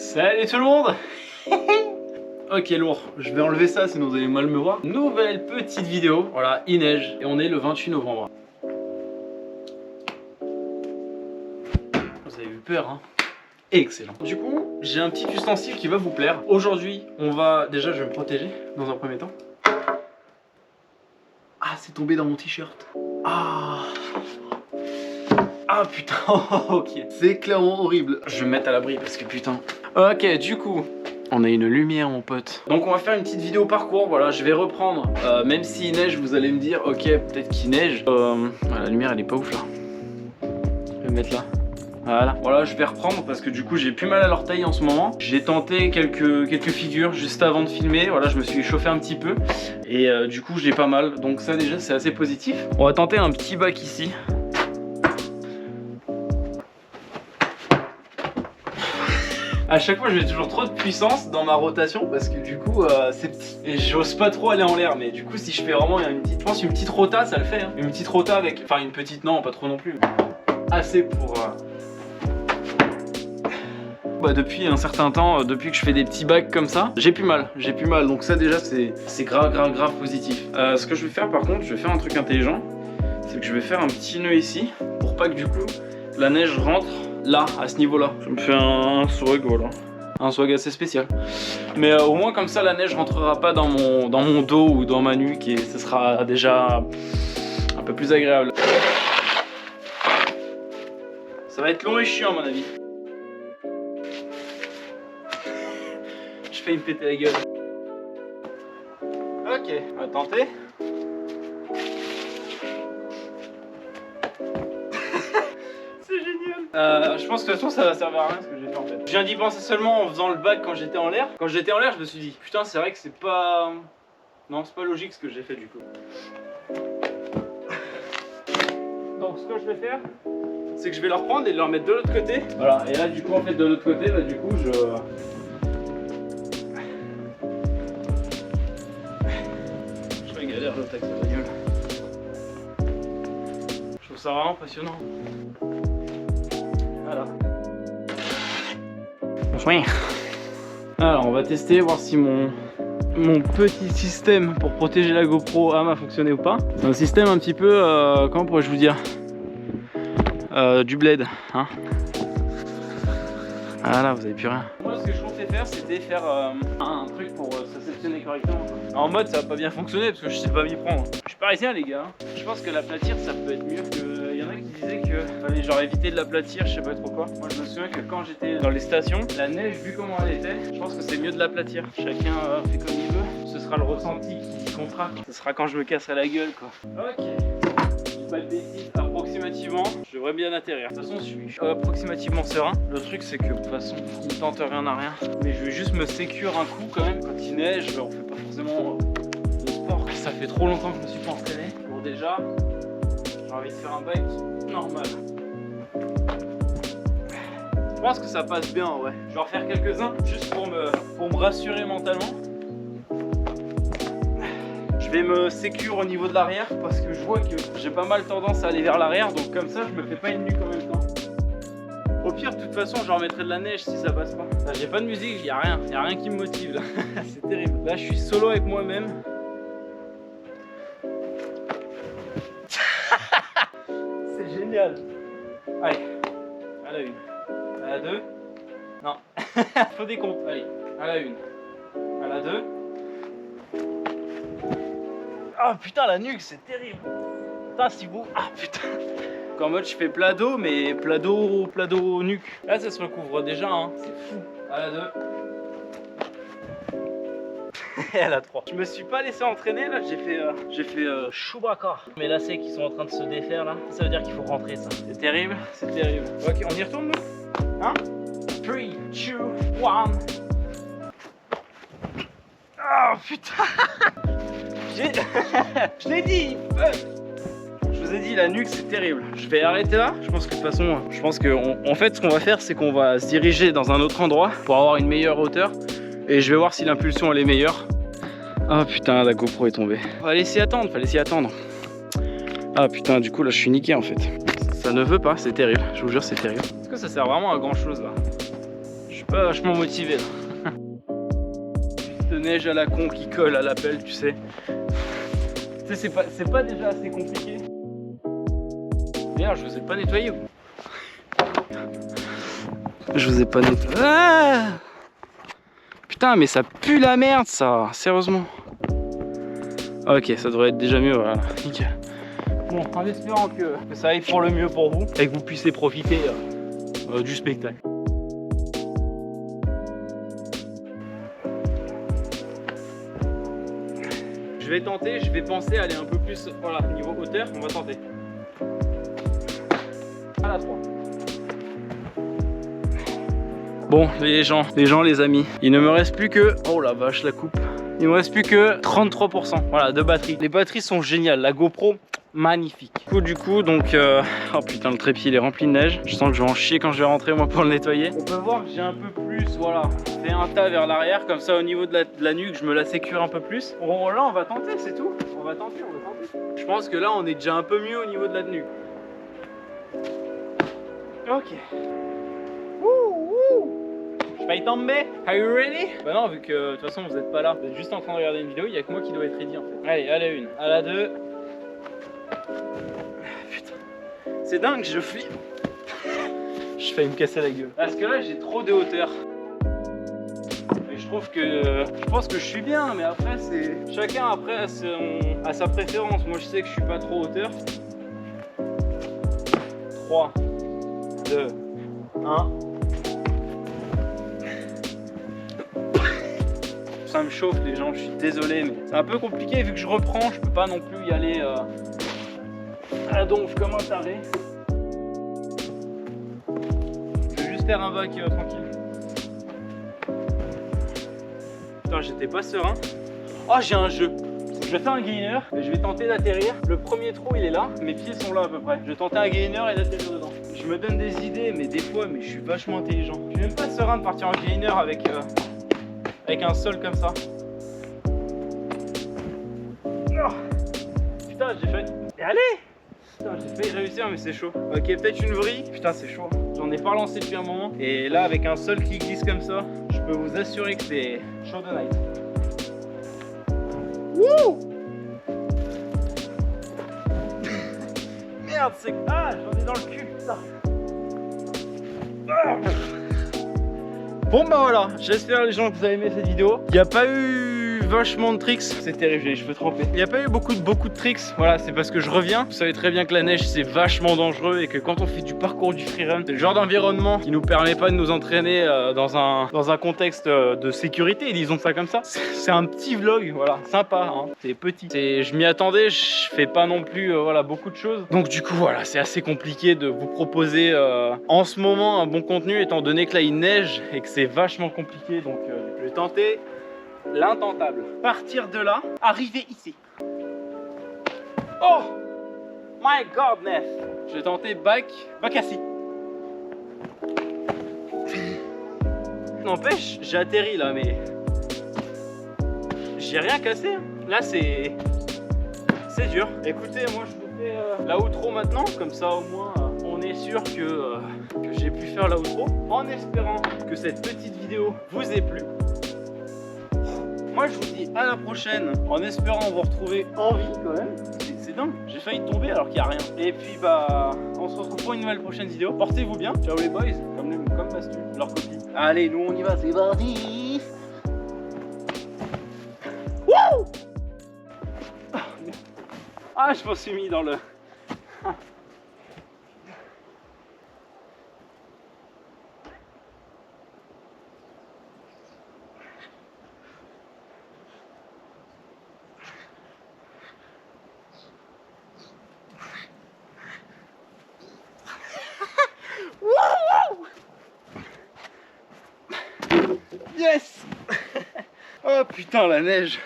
Salut tout le monde. Ok lourd, je vais enlever ça sinon vous allez mal me voir. Nouvelle petite vidéo, voilà, il neige et on est le 28 novembre. Vous avez eu peur hein. Excellent. Du coup, j'ai un petit ustensile qui va vous plaire. Aujourd'hui, on va... Déjà, je vais me protéger dans un premier temps. Ah, c'est tombé dans mon t-shirt. Ah putain, ok. C'est clairement horrible. Je vais me mettre à l'abri parce que putain. Ok, du coup, on a une lumière mon pote. Donc on va faire une petite vidéo parcours, voilà, je vais reprendre. Même s'il neige, vous allez me dire, ok, peut-être qu'il neige. La lumière elle est pas ouf là. Je vais me mettre là. Voilà, je vais reprendre parce que du coup j'ai plus mal à l'orteil en ce moment. J'ai tenté quelques figures juste avant de filmer. Voilà, je me suis chauffé un petit peu et du coup j'ai pas mal. Donc ça déjà c'est assez positif. On va tenter un petit bac ici. À chaque fois je mets toujours trop de puissance dans ma rotation parce que du coup c'est petit et j'ose pas trop aller en l'air. Mais du coup si je fais vraiment une petite rota ça le fait hein. Une petite rota avec, enfin une petite non pas trop non plus. Assez pour... depuis un certain temps, depuis que je fais des petits bacs comme ça, j'ai plus mal, donc ça déjà c'est grave positif. Ce que je vais faire par contre, je vais faire un truc intelligent, c'est que je vais faire un petit nœud ici, pour pas que du coup la neige rentre là, à ce niveau là. Je me fais un swag, voilà, un swag assez spécial. Mais au moins comme ça la neige rentrera pas dans mon dos ou dans ma nuque et ce sera déjà un peu plus agréable. Ça va être long et chiant à mon avis. Je fais me péter la gueule. Ok, on va tenter. C'est génial. Je pense que de toute façon ça va servir à rien ce que j'ai fait en fait. Je viens d'y penser seulement en faisant le bac quand j'étais en l'air. Quand j'étais en l'air, je me suis dit putain c'est vrai que c'est pas... Non, c'est pas logique ce que j'ai fait du coup. Donc ce que je vais faire, c'est que je vais leur prendre et leur mettre de l'autre côté. Voilà, et là du coup en fait de l'autre côté, bah du coup je galère le texte de la gueule. Je trouve ça vraiment passionnant. Voilà. Oui. Alors on va tester, voir si mon petit système pour protéger la GoPro a fonctionné ou pas. C'est un système un petit peu, comment pourrais-je vous dire, du bled, hein. Voilà, vous avez plus rien. Moi ce que je comptais faire c'était faire un truc pour s'aseptionner correctement. En mode ça va pas bien fonctionner parce que je sais pas m'y prendre. Je suis parisien les gars. Je pense que l'aplatir ça peut être mieux que... Il y en a qui disaient que fallait genre éviter de l'aplatir, je sais pas trop quoi. Moi je me souviens que quand j'étais dans les stations, la neige vu comment elle était, je pense que c'est mieux de l'aplatir. Chacun fait comme il veut. Ce sera le ressenti qui comptera. Ce sera quand je me casserai la gueule quoi. Ok. Pas de bêtises, approximativement, je devrais bien atterrir. De toute façon, je suis approximativement serein. Le truc, c'est que de toute façon, il ne tente rien à rien. Mais je vais juste me sécure un coup quand même. Quand il neige, on fait pas forcément de sport. Ça fait trop longtemps que je me suis pas entraîné. Bon, déjà, j'ai envie de faire un bike normal. Je pense que ça passe bien, ouais. Je vais en refaire quelques-uns juste pour me rassurer mentalement. Je vais me sécure au niveau de l'arrière parce que je vois que j'ai pas mal tendance à aller vers l'arrière, donc comme ça je me fais pas une nuque en même temps. Au pire de toute façon je remettrai de la neige si ça passe pas. Là j'ai pas de musique, y a rien qui me motive là. C'est terrible. Là je suis solo avec moi-même. C'est génial. Allez, à la une, à la deux. Non, faut des comptes. Allez, à la une, à la deux. Ah putain la nuque c'est terrible. Putain si vous... Ah putain. En mode je fais plat dos mais plat dos nuque. Là ça se recouvre déjà hein. C'est fou. À la 2. Et à la 3. Je me suis pas laissé entraîner là. J'ai fait Chewbacca. Mes lacets qui sont en train de se défaire là. Ça veut dire qu'il faut rentrer ça. C'est terrible. C'est terrible. Ok on y retourne nous. Hein 3, 2, 1. Oh putain. Je l'ai dit. Je vous ai dit la nuque c'est terrible. Je vais arrêter là. Je pense que de toute façon, en fait ce qu'on va faire c'est qu'on va se diriger dans un autre endroit pour avoir une meilleure hauteur. Et je vais voir si l'impulsion elle est meilleure. Ah putain la GoPro est tombée. Fallait laisser attendre. Ah putain du coup là je suis niqué en fait. Ça ne veut pas, c'est terrible. Je vous jure c'est terrible. Est-ce que ça sert vraiment à grand chose là? Je pas vachement motivé là. Juste neige à la con qui colle à la pelle, tu sais. Tu sais, c'est pas déjà assez compliqué. D'ailleurs, je vous ai pas nettoyé vous. Je vous ai pas nettoyé. Ah, putain, mais ça pue la merde ça, sérieusement. Ok, ça devrait être déjà mieux, voilà, nickel. Bon, en espérant que ça aille pour le mieux pour vous et que vous puissiez profiter du spectacle. Je vais tenter, je vais penser à aller un peu plus, voilà, niveau hauteur, on va tenter. À la 3. Bon, les gens, les amis, il ne me reste plus que... Oh la vache, la coupe. Il me reste plus que 33%, voilà, de batterie. Les batteries sont géniales, la GoPro, magnifique. Du coup, donc... Oh putain, le trépied, il est rempli de neige. Je sens que je vais en chier quand je vais rentrer, moi, pour le nettoyer. On peut voir que j'ai un peu plus, voilà, fait un tas vers l'arrière, comme ça, au niveau de la nuque, je me la sécure un peu plus. Bon, là, on va tenter, c'est tout. On va tenter. Je pense que là, on est déjà un peu mieux au niveau de la nuque. Ok. Je vais y tomber. Are you ready? Bah non, vu que de toute façon vous êtes pas là, vous êtes juste en train de regarder une vidéo, il y a que moi qui dois être ready en fait. Allez, à la 1, à la 2. Putain, c'est dingue, je flippe. Je failli me casser la gueule. Parce que là j'ai trop de hauteur. Et je trouve que je pense que je suis bien, mais après c'est chacun après a sa préférence. Moi je sais que je suis pas trop hauteur. 3, 2, 1. Ça me chauffe les gens, je suis désolé, mais c'est un peu compliqué vu que je reprends, je peux pas non plus y aller à la donf comme un taré. Je vais juste faire un bac tranquille. Putain, j'étais pas serein. Oh, j'ai un jeu. Je vais faire un gainer et je vais tenter d'atterrir. Le premier trou il est là, mes pieds sont là à peu près. Je vais tenter un gainer et d'atterrir dedans. Je me donne des idées, mais des fois, je suis vachement intelligent. Je suis même pas serein de partir en gainer avec un sol comme ça. Oh, putain, j'ai failli. Et allez! Putain, j'ai failli réussir, mais c'est chaud. Ok, peut-être une vrille. Putain, c'est chaud. J'en ai pas lancé depuis un moment. Et là, avec un sol qui glisse comme ça, je peux vous assurer que c'est chaud de night. Wouh! Merde, c'est. Ah, j'en ai dans le cul, putain. Ah. Bon bah voilà, j'espère les gens que vous avez aimé cette vidéo. Il n'y a pas eu vachement de tricks, c'est terrible, j'ai les cheveux trempés. Il n'y a pas eu beaucoup de tricks, voilà, c'est parce que je reviens. Vous savez très bien que la neige c'est vachement dangereux et que quand on fait du parcours du freerun, c'est le genre d'environnement qui nous permet pas de nous entraîner dans un contexte de sécurité, disons ça comme ça. C'est un petit vlog, voilà, sympa, hein. C'est petit. Je m'y attendais, je fais pas non plus voilà, beaucoup de choses. Donc du coup voilà, c'est assez compliqué de vous proposer en ce moment un bon contenu étant donné que là il neige et que c'est vachement compliqué. Donc je vais tenter l'intentable. Partir de là, arriver ici. Oh my godness. Je vais tenter bac assis. N'empêche, j'ai atterri là, mais j'ai rien cassé. Là c'est dur. Écoutez, moi je vous fais la outro maintenant, comme ça au moins on est sûr que j'ai pu faire la outro, en espérant que cette petite vidéo vous ait plu. Moi je vous dis à la prochaine, en espérant vous retrouver en vie quand même. C'est dingue, j'ai failli tomber alors qu'il n'y a rien. Et puis bah on se retrouve pour une nouvelle prochaine vidéo. Portez-vous bien, ciao les boys, comme Bastu, leur copie. Allez, nous on y va, c'est parti. Wouh! Ah, je m'en suis mis dans le... Yes. Oh putain, la neige.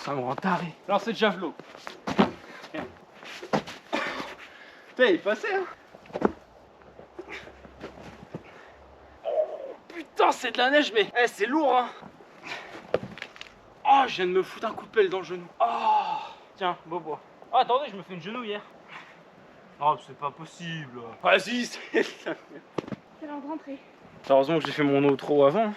Ça me rend taré. Alors c'est le javelot. Putain, il est passé hein. Oh putain, c'est de la neige, mais c'est lourd hein. Oh, je viens de me foutre un coup de pelle dans le genou. Oh, tiens, bobo. Oh, attendez, je me fais une genouillère. Oh, c'est pas possible. Vas-y, c'est... C'est l'heure de rentrer. Heureusement que j'ai fait mon outro avant.